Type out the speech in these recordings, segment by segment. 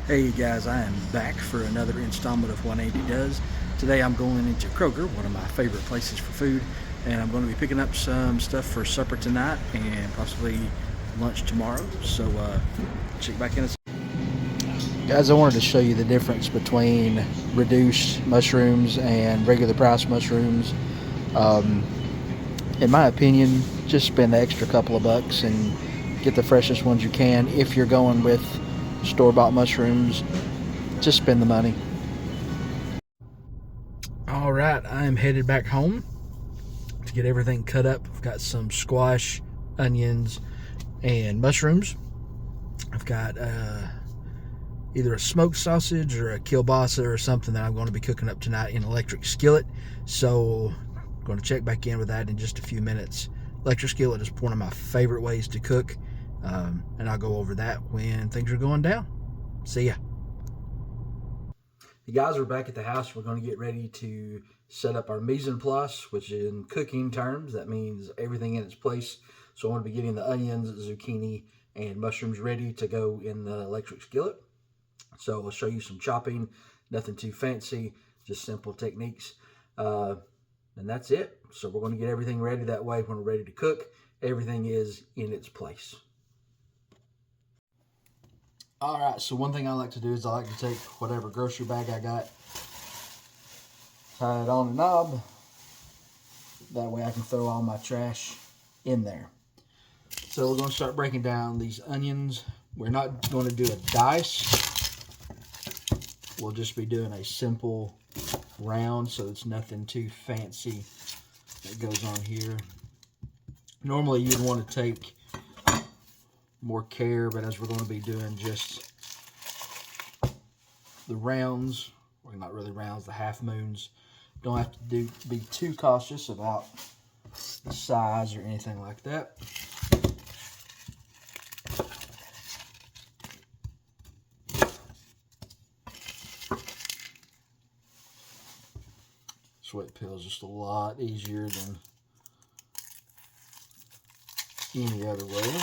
Hey guys, I am back for another installment of 180 Does. Today I'm going into Kroger, one of my favorite places for food, and I'm going to be picking up some stuff for supper tonight and possibly lunch tomorrow. So check back in. Guys, I wanted to show you the difference between reduced mushrooms and regular price mushrooms. Um, in my opinion, just spend the extra couple of bucks and get the freshest ones you can. If you're going with store-bought mushrooms, just spend the money. All right, I am headed back home to get everything cut up. I've got some squash, onions, and mushrooms. I've got either a smoked sausage or a kielbasa or something that I'm going to be cooking up tonight in electric skillet. So I'm going to check back in with that in just a few minutes. Electric skillet is one of my favorite ways to cook, and I'll go over that when things are going down. See ya. You guys, we're back at the house. We're going to get ready to set up our mise en place, which in cooking terms, that means everything in its place. So I'm going to be getting the onions, zucchini, and mushrooms ready to go in the electric skillet. So I'll show you some chopping, nothing too fancy, just simple techniques. And that's it. So we're going to get everything ready. That way, when we're ready to cook, everything is in its place. All right, so one thing I like to do is I like to take whatever grocery bag I got, tie it on the knob. That way I can throw all my trash in there. So we're going to start breaking down these onions. We're not going to do a dice. We'll just be doing a simple round, so it's nothing too fancy that goes on here. Normally you'd want to take more care, but as we're going to be doing just the rounds, or not really rounds, the half moons, don't have to be too cautious about the size or anything like that. Sweat peel is just a lot easier than any other way.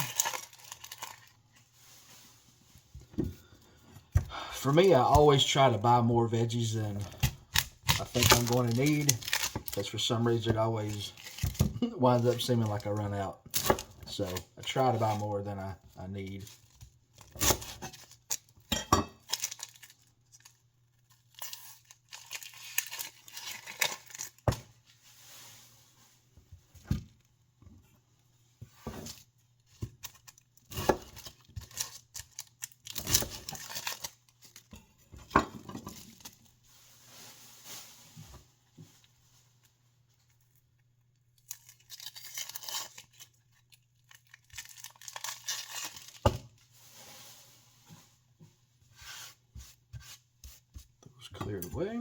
For me, I always try to buy more veggies than I think I'm going to need, because for some reason it always winds up seeming like I run out. So I try to buy more than I need. Cleared away.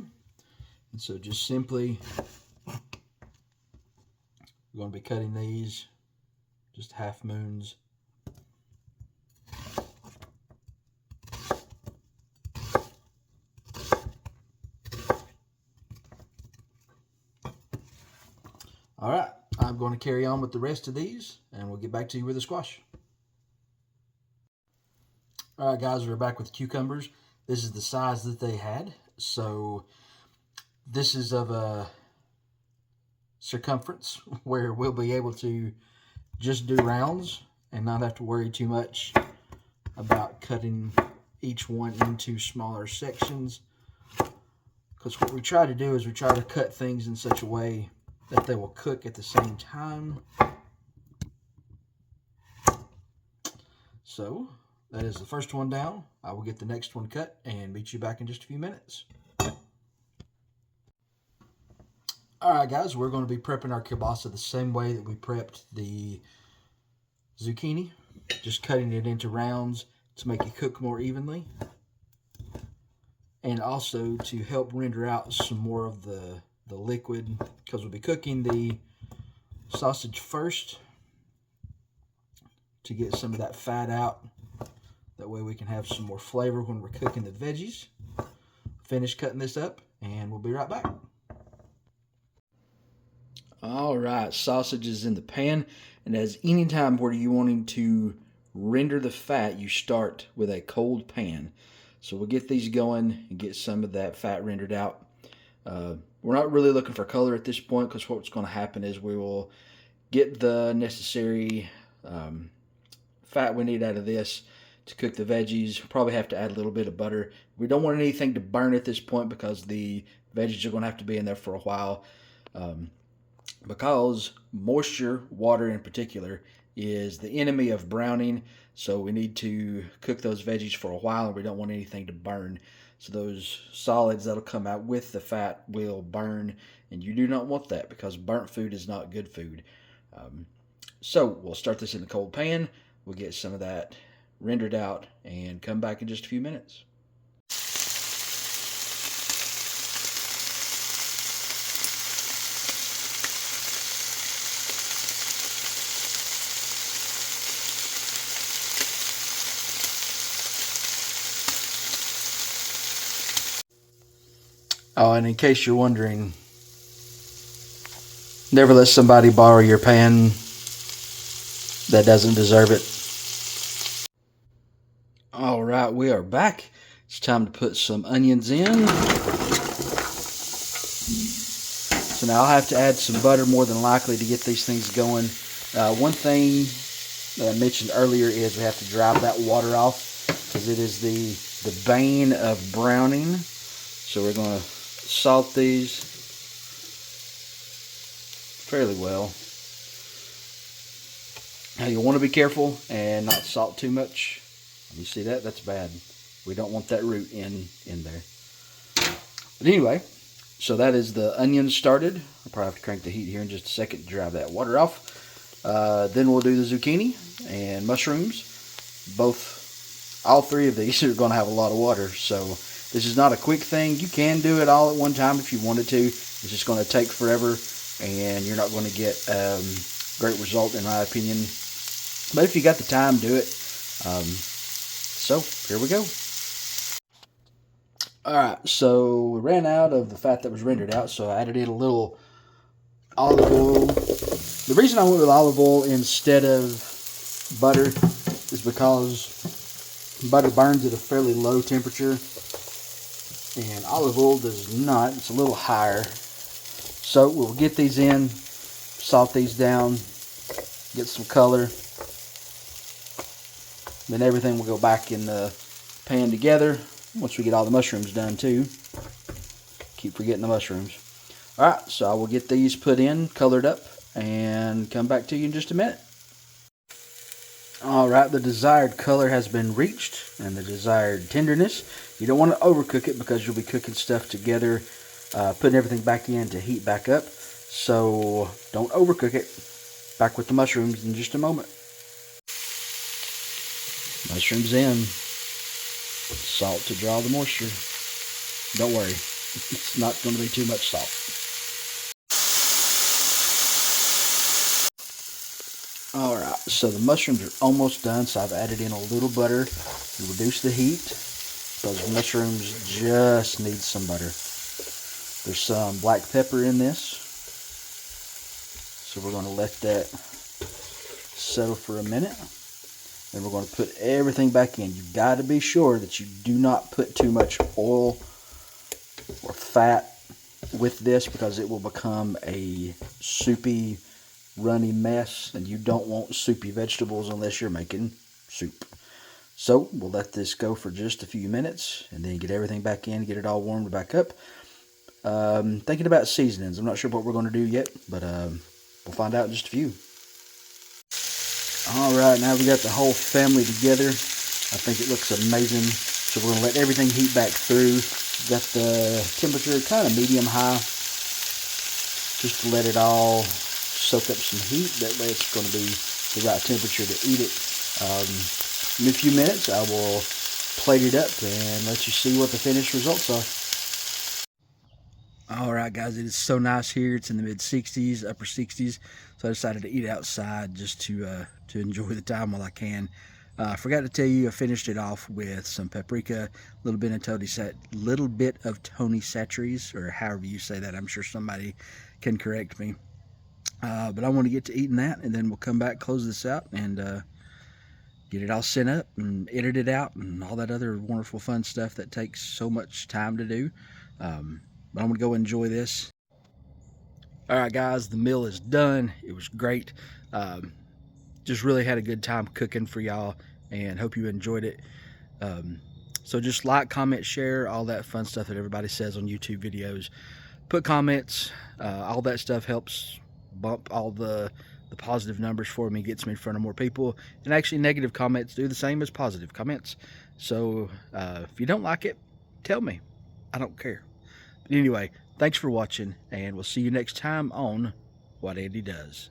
And so just simply, we're going to be cutting these just half moons. All right, I'm going to carry on with the rest of these, and we'll get back to you with the squash. All right, guys, we're back with cucumbers. This is the size that they had. So this is of a circumference where we'll be able to just do rounds and not have to worry too much about cutting each one into smaller sections. Because what we try to do is we try to cut things in such a way that they will cook at the same time. So that is the first one down. I will get the next one cut and meet you back in just a few minutes. All right, guys, we're going to be prepping our kielbasa the same way that we prepped the zucchini, just cutting it into rounds to make it cook more evenly, and also to help render out some more of the liquid, because we'll be cooking the sausage first to get some of that fat out. That way we can have some more flavor when we're cooking the veggies. Finish cutting this up, and we'll be right back. All right, sausage is in the pan, and as any time where you're wanting to render the fat, you start with a cold pan. So we'll get these going and get some of that fat rendered out. We're not really looking for color at this point, because what's going to happen is we will get the necessary fat we need out of this to cook the veggies. We'll probably have to add a little bit of butter. We don't want anything to burn at this point, because the veggies are going to have to be in there for a while. Because moisture, water in particular, is the enemy of browning. So we need to cook those veggies for a while, and we don't want anything to burn. So those solids that'll come out with the fat will burn, and you do not want that, because burnt food is not good food. So we'll start this in the cold pan. We'll get some of that rendered out and come back in just a few minutes. Oh, and in case you're wondering, never let somebody borrow your pan that doesn't deserve it. All right, we are back. It's time to put some onions in. So now I'll have to add some butter more than likely to get these things going. One thing that I mentioned earlier is we have to dry that water off, because it is the bane of browning. So we're going to salt these fairly well. Now you want to be careful and not salt too much. You see that? That's bad. We don't want that root in there. But anyway, so that is the onions started. I'll probably have to crank the heat here in just a second to dry that water off. Then we'll do the zucchini and mushrooms. All three of these are going to have a lot of water, so this is not a quick thing. You can do it all at one time if you wanted to. It's just going to take forever, and you're not going to get great result, in my opinion. But if you got the time, do it. So here we go. Alright, so we ran out of the fat that was rendered out, so I added in a little olive oil. The reason I went with olive oil instead of butter is because butter burns at a fairly low temperature, and olive oil does not. It's a little higher. So we'll get these in, salt these down, get some color. Then everything will go back in the pan together once we get all the mushrooms done too. Keep forgetting the mushrooms. Alright, so I will get these put in, colored up, and come back to you in just a minute. Alright, the desired color has been reached, and the desired tenderness. You don't want to overcook it, because you'll be cooking stuff together, putting everything back in to heat back up. So don't overcook it. Back with the mushrooms in just a moment. Mushrooms in. Salt to draw the moisture. Don't worry, it's not going to be too much salt. Alright, so the mushrooms are almost done, so I've added in a little butter to reduce the heat. Those mushrooms just need some butter. There's some black pepper in this, so we're going to let that settle for a minute. Then we're going to put everything back in. You've got to be sure that you do not put too much oil or fat with this, because it will become a soupy, runny mess, and you don't want soupy vegetables unless you're making soup. So we'll let this go for just a few minutes, and then get everything back in, get it all warmed back up. Thinking about seasonings. I'm not sure what we're going to do yet, but we'll find out in just a few. Alright, now we got the whole family together. I think it looks amazing. So we're going to let everything heat back through. Got the temperature kind of medium-high, just to let it all soak up some heat. That way it's going to be the right temperature to eat it. In a few minutes I will plate it up and let you see what the finished results are. Alright guys, it is so nice here. It's in the mid-60s, upper 60s. So I decided to eat outside just to enjoy the time while I can. I forgot to tell you, I finished it off with some paprika, a little bit of Tony Chachere's, or however you say that. I'm sure somebody can correct me. But I want to get to eating that, and then we'll come back, close this out, and get it all sent up and edit it out and all that other wonderful fun stuff that takes so much time to do. But I'm gonna go enjoy this. All right, guys, the meal is done. It was great. Just really had a good time cooking for y'all, and hope you enjoyed it. So just like, comment, share, all that fun stuff that everybody says on YouTube videos. Put comments. All that stuff helps bump all the positive numbers for me, gets me in front of more people. And actually, negative comments do the same as positive comments. So if you don't like it, tell me. I don't care. But anyway, thanks for watching, and we'll see you next time on What Andy Does.